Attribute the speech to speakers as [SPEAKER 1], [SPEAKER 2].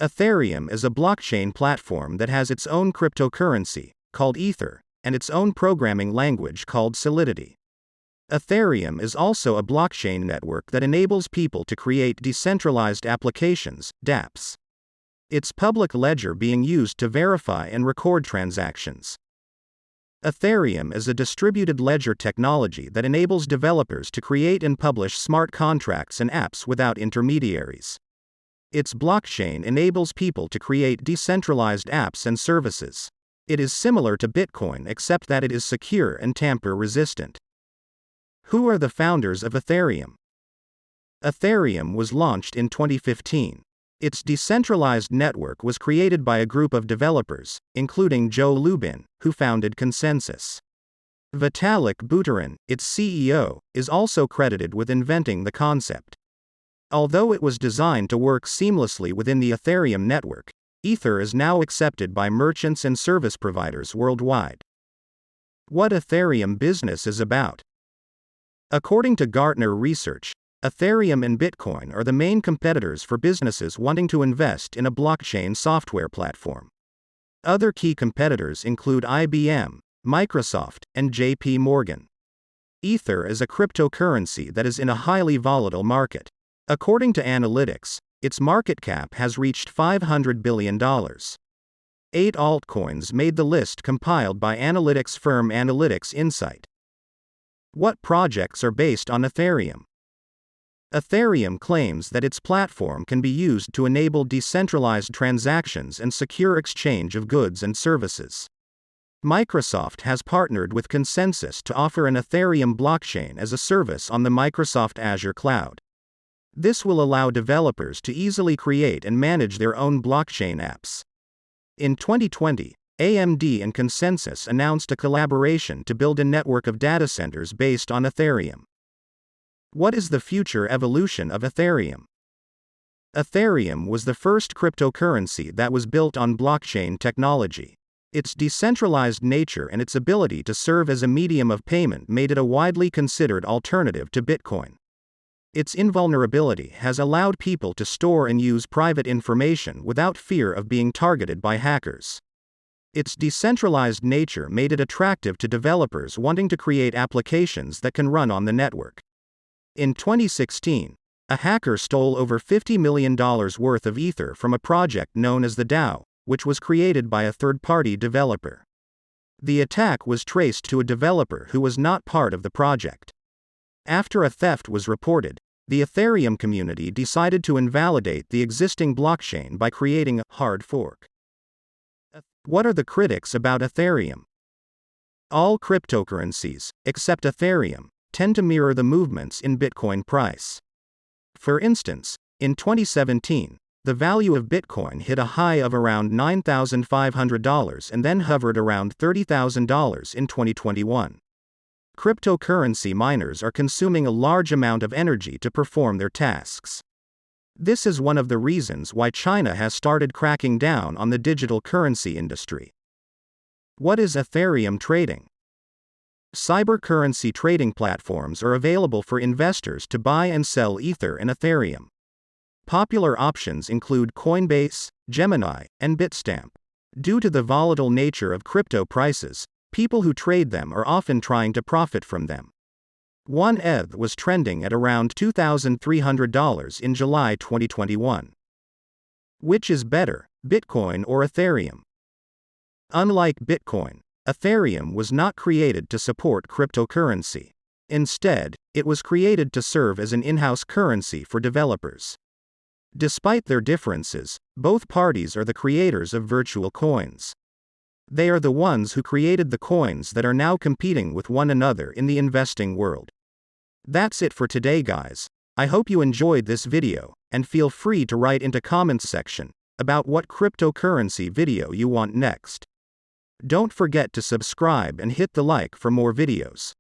[SPEAKER 1] Ethereum is a blockchain platform that has its own cryptocurrency, called Ether, and its own programming language called Solidity. Ethereum is also a blockchain network that enables people to create decentralized applications, dApps. Its public ledger being used to verify and record transactions. Ethereum is a distributed ledger technology that enables developers to create and publish smart contracts and apps without intermediaries. Its blockchain enables people to create decentralized apps and services. It is similar to Bitcoin except that it is secure and tamper-resistant. Who are the founders of Ethereum? Ethereum was launched in 2015. Its decentralized network was created by a group of developers, including Joe Lubin, who founded Consensus. Vitalik Buterin, its CEO, is also credited with inventing the concept. Although it was designed to work seamlessly within the Ethereum network, Ether is now accepted by merchants and service providers worldwide. What Ethereum business is about? According to Gartner Research, Ethereum and Bitcoin are the main competitors for businesses wanting to invest in a blockchain software platform. Other key competitors include IBM, Microsoft, and JP Morgan. Ether is a cryptocurrency that is in a highly volatile market. According to analytics, its market cap has reached $500 billion. 8 altcoins made the list compiled by analytics firm Analytics Insight. What projects are based on Ethereum? Ethereum claims that its platform can be used to enable decentralized transactions and secure exchange of goods and services. Microsoft has partnered with Consensus to offer an Ethereum blockchain as a service on the Microsoft Azure cloud. This will allow developers to easily create and manage their own blockchain apps. In 2020, AMD and Consensus announced a collaboration to build a network of data centers based on Ethereum. What is the future evolution of Ethereum? Ethereum was the first cryptocurrency that was built on blockchain technology. Its decentralized nature and its ability to serve as a medium of payment made it a widely considered alternative to Bitcoin. Its invulnerability has allowed people to store and use private information without fear of being targeted by hackers. Its decentralized nature made it attractive to developers wanting to create applications that can run on the network. In 2016, a hacker stole over $50 million worth of Ether from a project known as the DAO, which was created by a third-party developer. The attack was traced to a developer who was not part of the project. After a theft was reported, the Ethereum community decided to invalidate the existing blockchain by creating a hard fork. What are the critics about Ethereum? All cryptocurrencies, except Ethereum, tend to mirror the movements in Bitcoin price. For instance, in 2017, the value of Bitcoin hit a high of around $9,500 and then hovered around $30,000 in 2021. Cryptocurrency miners are consuming a large amount of energy to perform their tasks. This is one of the reasons why China has started cracking down on the digital currency industry. What is Ethereum trading? Cybercurrency trading platforms are available for investors to buy and sell Ether and Ethereum. Popular options include Coinbase, Gemini, and Bitstamp. Due to the volatile nature of crypto prices, people who trade them are often trying to profit from them. One ETH was trending at around $2,300 in July 2021. Which is better, Bitcoin or Ethereum? Unlike Bitcoin, Ethereum was not created to support cryptocurrency. Instead, it was created to serve as an in-house currency for developers. Despite their differences, both parties are the creators of virtual coins. They are the ones who created the coins that are now competing with one another in the investing world. That's it for today, guys. I hope you enjoyed this video, and feel free to write into comments section about what cryptocurrency video you want next. Don't forget to subscribe and hit the like for more videos.